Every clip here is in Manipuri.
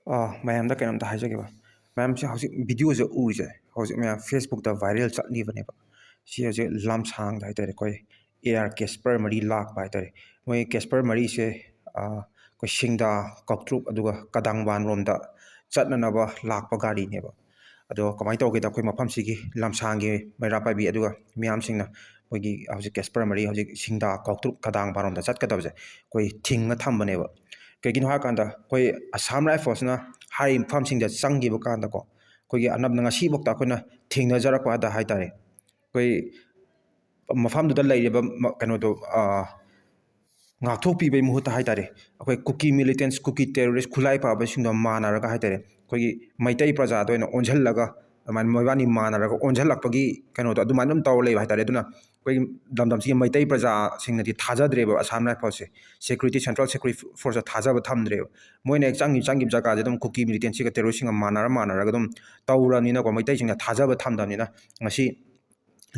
ꯃꯌꯥꯝꯗ ꯀꯩꯅꯣꯝꯇ ꯍꯥꯏꯖꯒꯦꯕ ꯃꯌꯥꯝꯁꯦ ꯍꯧꯖꯤꯛ ꯚꯤꯗꯤꯑꯣꯁꯦ ꯎꯔꯤꯁꯦ ꯍꯧꯖꯤꯛ ꯃꯌꯥꯝ ꯐꯦꯁꯕꯨꯛꯇ ꯚꯥꯏꯔꯦꯜ ꯆꯠꯂꯤꯕꯅꯦꯕ ꯁꯤ ꯍꯧꯖꯤꯛ ꯂꯝꯁꯥꯡꯗ ꯍꯥꯏꯇꯥꯔꯦ ꯑꯩꯈꯣꯏ AR ꯀꯦꯁꯄꯔ ꯃꯔꯤ ꯂꯥꯛꯄ ꯍꯥꯏꯇꯥꯔꯦ ꯃꯣꯏ ꯀꯦꯁꯄꯔ ꯃꯔꯤꯁꯦ ꯑꯩꯈꯣꯏ ꯁꯤꯡꯗꯥ ꯀꯧꯇ꯭ꯔꯨꯛ ꯑꯗꯨꯒ ꯀꯗꯥꯡꯕꯥꯟ ꯔꯣꯝꯗ ꯆꯠꯅꯅꯕ ꯂꯥꯛꯄ ꯒꯥꯔꯤꯅꯦꯕ ꯑꯗꯣ ꯀꯃꯥꯏꯅ ꯇꯧꯒꯦꯗ ꯑꯩꯈꯣꯏ ꯃꯐꯝꯁꯤꯒꯤ ꯂꯝꯁꯥꯡꯒꯤ ꯃꯩꯔꯥ ꯄꯥꯏꯕꯤ ꯑꯗꯨꯒ ꯃꯤꯌꯥꯝꯁꯤꯡꯅ ꯃꯣꯏꯒꯤ ꯍꯧꯖꯤꯛ ꯀꯦꯁꯄꯔ ꯃꯔꯤ ꯍꯧꯖꯤꯛ ꯁꯤꯡꯗꯥ ꯀꯧꯇ꯭ꯔꯨꯛ ꯀꯗꯥꯡꯕꯥꯟ ꯔꯣꯝꯗ ꯆꯠꯀꯗꯕꯁꯦ ꯑꯩꯈꯣꯏ ꯊꯤꯡꯉ ꯊꯝꯕꯅꯦꯕ ꯀꯩꯒꯤꯅꯣ ꯍꯥꯏꯔꯀꯥꯟꯗ ꯑꯩꯈꯣꯏ ꯑꯁꯥꯝ ꯔꯥꯏꯐꯜꯁꯅ ꯍꯥꯏꯔꯤꯕ ꯃꯐꯝꯁꯤꯡꯗ ꯆꯪꯈꯤꯕ ꯀꯥꯟꯗꯀꯣ ꯑꯩꯈꯣꯏꯒꯤ ꯑꯅꯝꯕꯅ ꯉꯁꯤꯐꯥꯎꯗ ꯑꯩꯈꯣꯏꯅ ꯊꯦꯡꯅꯖꯔꯛꯄꯗ ꯍꯥꯏꯇꯥꯔꯦ ꯑꯩꯈꯣꯏ ꯃꯐꯝꯗꯨꯗ ꯂꯩꯔꯤꯕ ꯀꯩꯅꯣꯗꯣ ꯉꯥꯛꯊꯣꯛꯄꯤꯕꯒꯤ ꯃꯍꯨꯠꯇ ꯍꯥꯏꯇꯥꯔꯦ ꯑꯩꯈꯣꯏ ꯀꯨꯀꯤ ꯃꯤꯂꯤꯇꯦꯟꯁ ꯀꯨꯀꯤ ꯇꯦꯔꯣꯔꯤꯁ ꯈꯨꯠꯂꯥꯏ ꯄꯥꯕꯁꯤꯡꯗꯣ ꯃꯥꯟꯅꯔꯒ ꯍꯥꯏꯇꯥꯔꯦ ꯑꯩꯈꯣꯏꯒꯤ ꯃꯩꯇꯩ ꯄ꯭ꯔꯖꯥꯗ ꯑꯣꯏꯅ ꯑꯣꯟꯁꯤꯜꯂꯒ ꯑꯗꯨꯃꯥꯏꯅ ꯃꯣꯏꯕꯥꯅꯤ ꯃꯥꯟꯅꯔꯒ ꯑꯣꯟꯁꯤꯜꯂꯛꯄꯒꯤ ꯀꯩꯅꯣꯗꯣ ꯑꯗꯨꯃꯥꯏꯅ ꯑꯗꯨꯝ ꯇꯧꯔ ꯂꯩꯕ ꯍꯥꯏꯇꯥꯔꯦ ꯑꯗꯨꯅ ꯑꯩꯈꯣꯏꯒꯤ ꯂꯝꯗꯝꯁꯤꯒꯤ ꯃꯩꯇꯩ ꯄ꯭ꯔꯖꯥꯁꯤꯡꯅꯗꯤ ꯊꯥꯖꯗ꯭ꯔꯦꯕ Assam Rifles security central security ꯐꯣꯔꯁꯇ ꯊꯥꯖꯕ ꯊꯝꯗ꯭ꯔꯦꯕ ꯃꯣꯏꯅ ꯍꯦꯛ ꯆꯪꯈꯤꯕ ꯖꯒꯥꯁꯦ ꯑꯗꯨꯝ ꯀꯨꯀꯤ ꯃꯤꯂꯤꯇꯦꯟꯁꯤꯒ ꯇꯦꯔꯣꯔꯤꯁꯁꯤꯡꯒ ꯃꯥꯟꯅꯔꯒ ꯑꯗꯨꯝ ꯇꯧꯔꯕꯅꯤꯅꯀꯣ ꯃꯩꯇꯩꯁꯤꯡꯅ ꯊꯥꯖꯕ ꯊꯝꯗꯕꯅꯤꯅ ꯉꯁꯤ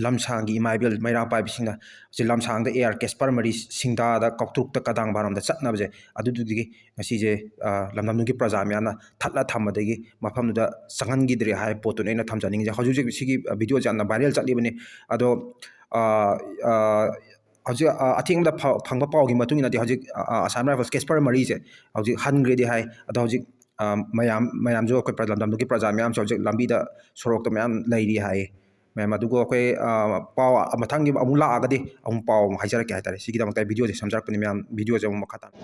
ꯂꯝꯁꯥꯡꯒꯤ ꯏꯃꯥ ꯏꯕꯦꯜ ꯃꯩꯔꯥ ꯄꯥꯏꯕꯤꯁꯤꯡꯅ ꯍꯧꯖꯤꯛ ꯂꯝꯁꯥꯡꯗ AR ꯀꯦꯁꯄꯔ ꯃꯔꯤ ꯁꯤꯡꯗꯥꯗ ꯀꯧꯇ꯭ꯔꯨꯛꯇ ꯀꯗꯥꯡꯕꯥꯟꯔꯣꯝꯗ ꯆꯠꯅꯕꯁꯦ ꯑꯗꯨꯗꯨꯒꯤ ꯉꯁꯤꯁꯦ ꯂꯝꯗꯝꯗꯨꯒꯤ ꯄ꯭ꯔꯖꯥ ꯃꯌꯥꯝꯅ ꯊꯠꯂ ꯊꯝꯕꯗꯒꯤ ꯃꯐꯝꯗꯨꯗ ꯆꯪꯍꯟꯈꯤꯗ꯭ꯔꯦ ꯍꯥꯏꯕ ꯄꯣꯠꯇꯨꯅ ꯑꯩꯅ ꯊꯝꯖꯅꯤꯡꯉꯤꯁꯦ ꯍꯧꯖꯤꯛ ꯁꯤꯒꯤ ꯚꯤꯗꯤꯑꯣꯁꯦ ꯌꯥꯝꯅ ꯚꯥꯏꯔꯦꯜ ꯆꯠꯂꯤꯕꯅꯤ ꯑꯗꯣ ꯍꯧꯖꯤꯛ ꯑꯊꯦꯡꯕꯗ ꯐꯪꯕ ꯄꯥꯎꯒꯤ ꯃꯇꯨꯡ ꯏꯟꯅꯗꯤ ꯍꯧꯖꯤꯛ ꯑꯁꯥꯝ ꯔꯥꯏꯐꯜꯁ ꯀꯦꯁꯄꯔ ꯃꯔꯤꯁꯦ ꯍꯧꯖꯤꯛ ꯍꯟꯈ꯭ꯔꯦꯗꯤ ꯍꯥꯏ ꯑꯗꯣ ꯍꯧꯖꯤꯛ ꯃꯌꯥꯝꯁꯨ ꯑꯩꯈꯣꯏ ꯂꯝꯗꯝꯗꯨꯒꯤ ꯄ꯭ꯔꯖꯥ ꯃꯌꯥꯝꯁꯨ ꯍꯧꯖꯤꯛ ꯂꯝꯕꯤꯗ ꯁꯣꯔꯣꯛꯇ ꯃꯌꯥꯝ ꯂꯩꯔꯤ ꯍꯥꯏꯌꯦ ꯃꯌꯥꯝ ꯑꯗꯨꯒ ꯑꯩꯈꯣꯏ ꯄꯥꯎ ꯃꯊꯪꯒꯤ ꯑꯃꯨꯛ ꯂꯥꯛꯑꯒꯗꯤ ꯑꯃꯨꯛ ꯄꯥꯎ ꯑꯃꯨꯛ ꯍꯥꯏꯖꯔꯛꯀꯦ ꯍꯥꯏꯇꯥꯔꯦ ꯁꯤꯒꯤꯗꯃꯛꯇ ꯚꯤꯗꯤꯑꯣꯁꯦ ꯁꯦꯝꯖꯔꯛꯄꯅꯤ ꯃꯌꯥꯝ ꯚꯤꯗꯤꯑꯣꯁꯦ ꯑꯃꯨꯛ ꯃꯈꯥ ꯇꯥꯅ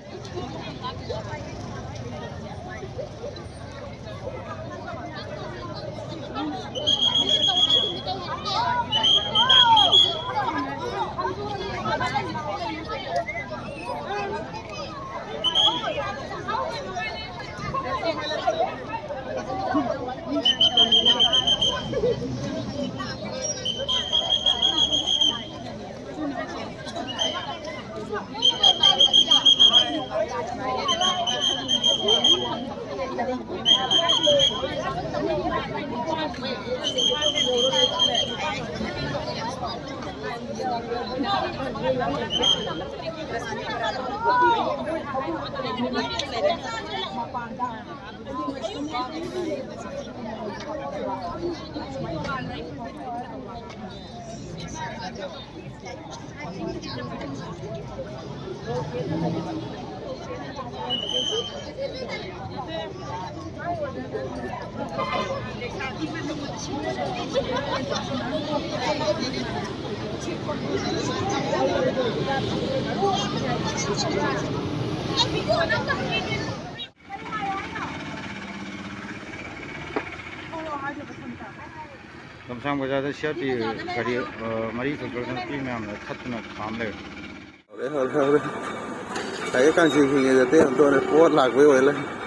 ꯂꯝꯁꯥꯡ ꯕꯖꯥꯔꯗ CRP ꯒꯥꯔꯤ ꯃꯔꯤ ꯈꯛꯇ ꯅꯨꯄꯤ ꯃꯌꯥꯝꯅ ꯊꯠꯇꯨꯅ ꯈꯥꯝ ꯂꯩꯔꯦ ꯍꯧꯔꯦ ꯍꯥꯏꯌꯦ ꯀꯥꯡꯆꯤꯡ ꯍꯤꯡꯉꯦ ꯖꯥꯇꯦ ꯑꯝꯇ ꯄꯣꯠ ꯂꯥꯛꯄꯩ ꯑꯣꯏ ꯂꯩ